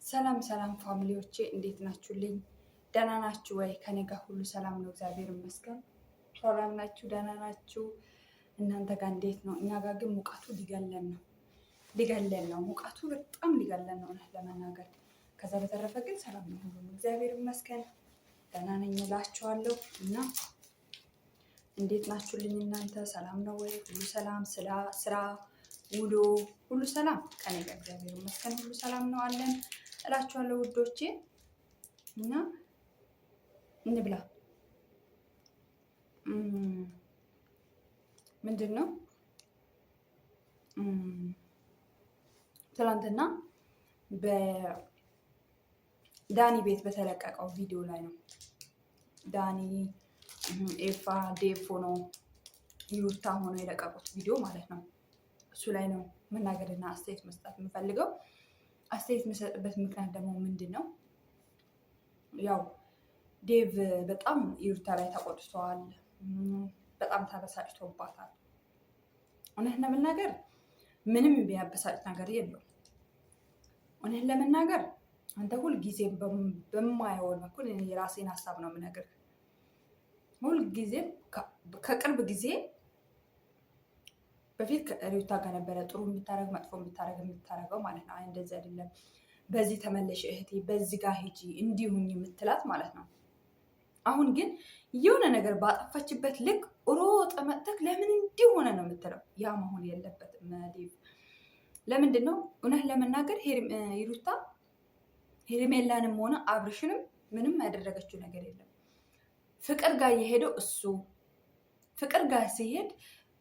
ሰላም ሰላም ፋሚሊዎቼ እንዴት ናችሁልኝ? ደህና ናችሁ ወይ? ከኔ ጋር ሁሉ ሰላም ነው፣ እግዚአብሔር ይመስገን። ሰላም ናችሁ? ደህና ናችሁ? እናንተ ጋር እንዴት ነው? እኛ ጋር ግን ሙቀቱ ሊገለን ነው። ሙቀቱ በጣም ሊገለን ነው እውነት ለመናገር። ከዛ በተረፈ ግን ሰላም ነው ሁሉ፣ እግዚአብሔር ይመስገን። ደህና ነኝ እላችኋለሁ። እና እንዴት ናችሁልኝ እናንተ? ሰላም ነው ወይ? ሁሉ ሰላም፣ ስራ ውሎ ሁሉ ሰላም ከኔ ጋር እግዚአብሔር ይመስገን፣ ሁሉ ሰላም ነው አለን እላችኋለሁ ውዶቼ። እና እንብላ። ምንድን ነው ትናንትና በዳኒ ቤት በተለቀቀው ቪዲዮ ላይ ነው። ዳኒ ኤፋ ዴቭ ሆኖ ዩታ ሆኖ የለቀቁት ቪዲዮ ማለት ነው። እሱ ላይ ነው መናገርና አስተያየት መስጠት የምፈልገው። አስተያየት የምሰጥበት ምክንያት ደግሞ ምንድን ነው? ያው ዴቭ በጣም ዩታ ላይ ተቆጥተዋል። በጣም ተበሳጭቶባታል። እውነት ለመናገር ምንም የሚያበሳጭ ነገር የለውም። እውነት ለመናገር አንተ ሁልጊዜም በማይሆን በኩል የራሴን ሀሳብ ነው የምነግርህ። ሁልጊዜም ከቅርብ ጊዜ በፊት ከሪውታ ጋር ነበረ ጥሩ የምታረግ መጥፎ የምታረገው ማለት ነው። አይ እንደዚህ አይደለም፣ በዚህ ተመለሽ እህቴ፣ በዚህ ጋር ሂጂ፣ እንዲሁኝ የምትላት ማለት ነው። አሁን ግን የሆነ ነገር ባጠፋችበት ልክ ሮጠ መጥተክ ለምን እንዲህ ሆነ ነው የምትለው። ያ መሆን የለበትም ዴቭ። ለምንድን ነው እውነት ለመናገር ሩታ ሄርሜላንም ሆነ አብርሽንም ምንም ያደረገችው ነገር የለም። ፍቅር ጋር የሄደው እሱ ፍቅር ጋር ሲሄድ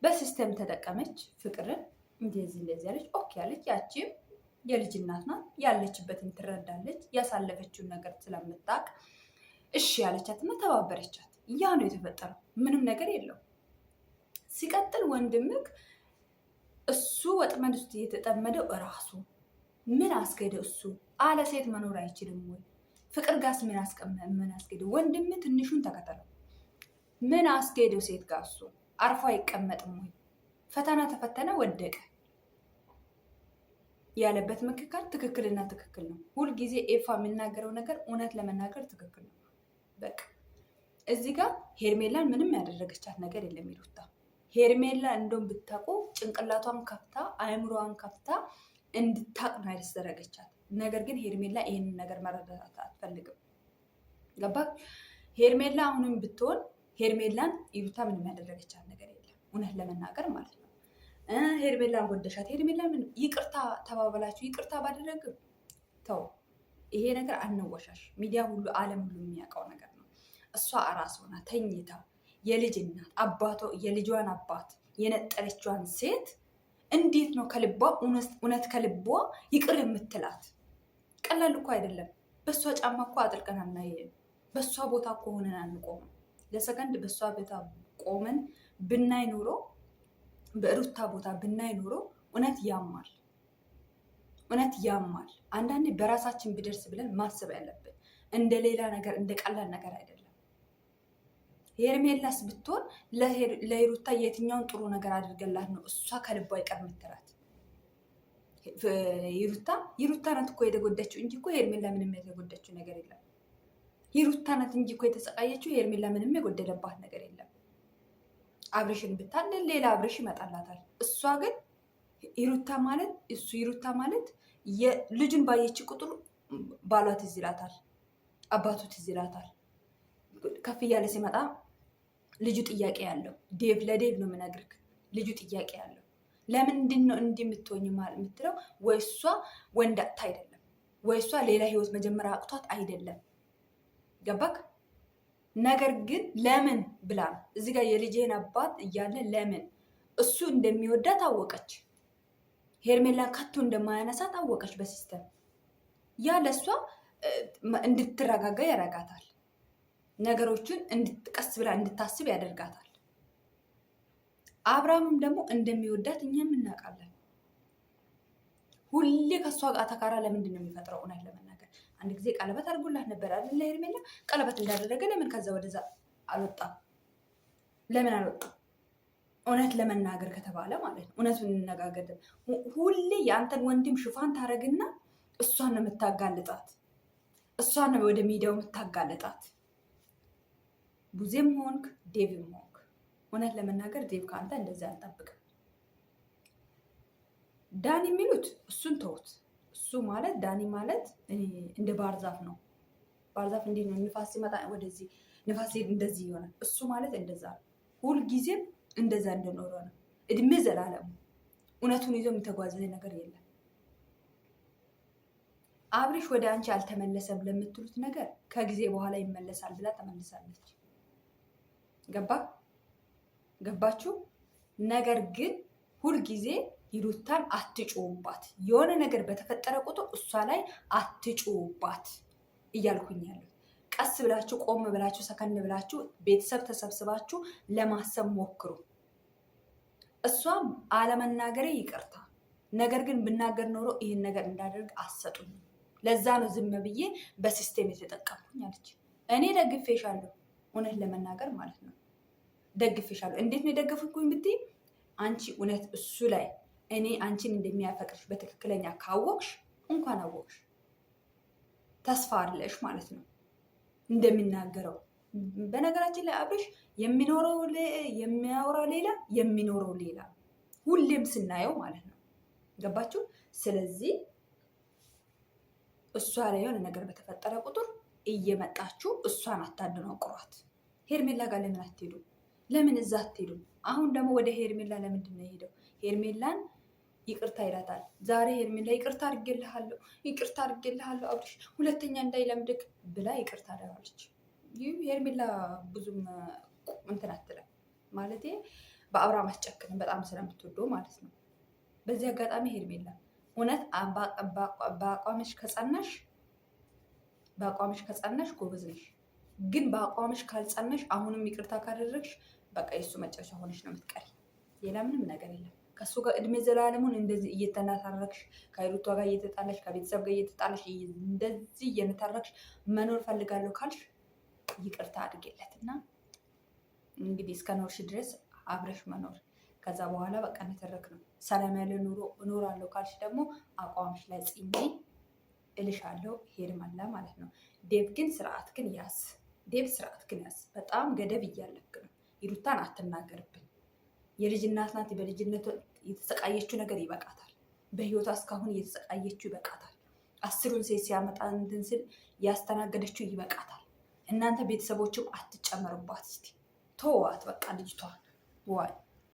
በሲስተም ተጠቀመች። ፍቅርን እንደዚህ ያለች ኦኬ ያለች። ያቺም የልጅ እናት ናት፣ ያለችበትን ትረዳለች። ያሳለፈችውን ነገር ስለምታውቅ እሺ ያለቻትና ተባበረቻት። ያ ነው የተፈጠረው። ምንም ነገር የለው። ሲቀጥል ወንድምክ እሱ ወጥመድ ውስጥ የተጠመደው እራሱ ምን አስገደው? እሱ አለ ሴት መኖር አይችልም ወይ? ፍቅር ጋስ ምን አስገደው? ወንድም ትንሹን ተከተለው። ምን አስገደው ሴት ጋር? እሱ አርፎ አይቀመጥም ወይ? ፈተና ተፈተነ፣ ወደቀ ያለበት ምክክር ትክክልና ትክክል ነው። ሁልጊዜ ኤፋ የሚናገረው ነገር እውነት ለመናገር ትክክል ነው። በቃ እዚህ ጋር ሄርሜላን ምንም ያደረገቻት ነገር የለም። ሩታ ሄርሜላ እንደውም ብታውቁ ጭንቅላቷን ከፍታ አእምሮዋን ከፍታ እንድታቅ ነው ያደረገቻት። ነገር ግን ሄርሜላ ይሄንን ነገር መረዳት አትፈልግም። ገባክ? ሄርሜላ አሁንም ብትሆን ሄርሜላን ሩታ ምንም ያደረገቻት ነገር የለም እውነት ለመናገር ማለት ነው። ሄርሜላን ጎደሻት። ሄርሜላ ምን ይቅርታ ተባበላችሁ። ይቅርታ ባደረግም ተው፣ ይሄ ነገር አንወሻሽ። ሚዲያ ሁሉ ዓለም ሁሉ የሚያውቀው ነገር ነው። እሷ አራስ ሆና ተኝታ የልጅ እናት አባቷ የልጇን አባት የነጠለቿን ሴት እንዴት ነው ከልቧ እውነት ከልቧ ይቅር የምትላት? ቀላል እኮ አይደለም። በእሷ ጫማ እኮ አጥልቀን አናየም። በእሷ ቦታ እኮ ሆነን አንቆምም። ለሰከንድ በእሷ ቦታ ቆመን ብናይ ኖሮ፣ በሩታ ቦታ ብናይ ኖሮ እውነት ያማል፣ እውነት ያማል። አንዳንዴ በራሳችን ቢደርስ ብለን ማሰብ ያለብን እንደ ሌላ ነገር እንደ ቀላል ነገር አይደለም። ሄርሜላስ ብትሆን ለሩታ የትኛውን ጥሩ ነገር አድርገላት ነው እሷ ከልቧ ይቀር ምትላት? ሩታ ናት እኮ የተጎዳችው እንጂ እኮ ሄርሜላ ምንም የተጎዳችው ነገር የለም። ሩታ ናት እንጂ እኮ የተሰቃየችው፣ ሄርሜላ ምንም የጎደለባት ነገር የለም። አብርሽን ብታል ሌላ አብርሽ ይመጣላታል። እሷ ግን ሩታ ማለት ልጁን ባየች ቁጥር ባሏ ትዝ ይላታል፣ አባቱ ትዝ ይላታል። ከፍ እያለ ሲመጣ ልጁ ጥያቄ ያለው ለዴቭ ነው የምነግርህ። ልጁ ጥያቄ ያለው ለምንድን ነው እንዲህ የምትሆኝ የምትለው? ወይ እሷ ወንድ አጥታ አይደለም፣ ወይ እሷ ሌላ ህይወት መጀመሪያ አቅቷት አይደለም። ገባክ? ነገር ግን ለምን ብላ ነው እዚህ ጋር የልጅህን አባት እያለ ለምን እሱ እንደሚወዳት አወቀች። ሄርሜላ ከቶ እንደማያነሳ ታወቀች በሲስተም። ያ ለእሷ እንድትረጋጋ ያደርጋታል። ነገሮችን ቀስ ብላ እንድታስብ ያደርጋታል። አብርሃምም ደግሞ እንደሚወዳት እኛም እናውቃለን። ሁሌ ከእሷ ጋር ተካራ ለምንድን ነው የሚፈጥረው? እውነት ለመናገር አንድ ጊዜ ቀለበት አድርጎላት ነበር አይደል? ሄርሜላ ቀለበት እንዳደረገ ለምን ከዛ ወደዛ አልወጣም? ለምን አልወጣም? እውነት ለመናገር ከተባለ ማለት ነው፣ እውነቱን እንነጋገር። ሁሌ የአንተን ወንድም ሽፋን ታረግና እሷን ነው የምታጋልጣት፣ እሷን ነው ወደ ሚዲያው የምታጋልጣት። ቡዜም ሆንክ ዴቭም ሆንክ እውነት ለመናገር ዴቭ ከአንተ እንደዚህ አልጠብቅም። ዳኒ የሚሉት እሱን ተውት። እሱ ማለት ዳኒ ማለት እንደ ባህር ዛፍ ነው። ባህር ዛፍ እንዴት ነው? ንፋስ ሲመጣ ወደዚህ፣ ንፋስ ሲሄድ እንደዚህ ይሆናል። እሱ ማለት እንደዛ ነው። ሁልጊዜም እንደዛ እንደኖረ ነው እድሜ ዘላለሙ። እውነቱን ይዞ የሚተጓዘ ነገር የለም። አብርሽ ወደ አንቺ አልተመለሰም ለምትሉት ነገር ከጊዜ በኋላ ይመለሳል ብላ ተመልሳለች። ገባችሁ? ነገር ግን ሁልጊዜ ሂሩታን አትጩውባት። የሆነ ነገር በተፈጠረ ቁጥር እሷ ላይ አትጩውባት እያልኩኝ ያለው። ቀስ ብላችሁ ቆም ብላችሁ ሰከን ብላችሁ ቤተሰብ ተሰብስባችሁ ለማሰብ ሞክሩ። እሷም አለመናገሬ ይቅርታ፣ ነገር ግን ብናገር ኖሮ ይህን ነገር እንዳደርግ አሰጡኝ። ለዛ ነው ዝም ብዬ በሲስቴም የተጠቀምኩኝ አለች። እኔ ደግፌሻለሁ፣ እውነት ለመናገር ማለት ነው ደግፌሻለሁ። እንዴት ነው የደገፍኩኝ ብትይ፣ አንቺ እውነት እሱ ላይ እኔ አንቺን እንደሚያፈቅርሽ በትክክለኛ ካወቅሽ፣ እንኳን አወቅሽ ተስፋ አለሽ ማለት ነው እንደሚናገረው። በነገራችን ላይ አብርሽ የሚያወራው ሌላ የሚኖረው ሌላ፣ ሁሌም ስናየው ማለት ነው። ገባችሁ? ስለዚህ እሷ ላይ የሆነ ነገር በተፈጠረ ቁጥር እየመጣችሁ እሷን አታደናቁሯት። ሄርሜላ ጋር ለምን አትሄዱ? ለምን እዛ አትሄዱ? አሁን ደግሞ ወደ ሄርሜላ ለምንድን ነው የሄደው? ሄርሜላን ይቅርታ ይላታል። ዛሬ ሄርሜላ ይቅርታ አድርጌልሃለሁ አብርሽ፣ ሁለተኛ እንዳይለምድክ ብላ ይቅርታ አደረገች። ይህ ሄርሜላ ብዙም እንትን አትልም ማለት በአብርሃም አስጨክንም በጣም ስለምትወደው ማለት ነው። በዚህ አጋጣሚ ሄርሜላ እውነት በአቋምሽ ከጸናሽ ጎበዝ ነሽ። ግን በአቋምሽ ካልጸናሽ አሁንም ይቅርታ ካደረግሽ በቃ የሱ መጨረሻ ሆነሽ ነው የምትቀሪ። ሌላ ምንም ነገር የለም። ከሱ ጋር እድሜ ዘላለሙን እንደዚህ እየተናታረክሽ ከሩቷ ጋር እየተጣለሽ ከቤተሰብ ጋር እየተጣለሽ እንደዚህ እየነታረክሽ መኖር ፈልጋለሁ ካልሽ ይቅርታ አድርጌለትና እንግዲህ እስከ ኖርሽ ድረስ አብረሽ መኖር፣ ከዛ በኋላ በቃ ነተረክ ነው። ሰላም ያለ ኑሮ እኖራለሁ ካልሽ ደግሞ አቋምሽ ላይ ጽኜ እልሻለሁ ሄርሜላ ማለት ነው። ዴቭ ግን ስርዓት ግን ያዝ። በጣም ገደብ እያለክ ነው። ሂሩታን አትናገርብን። የልጅ እናት ናት። በልጅነት የተሰቃየችው ነገር ይበቃታል። በህይወቷ እስካሁን እየተሰቃየችው ይበቃታል። 10ሩን ሴት ሲያመጣ እንትን ስል ያስተናገደችው ይበቃታል። እናንተ ቤተሰቦችም አትጨመሩባት። እስቲ ተዋት በቃ ልጅቷ ዋይ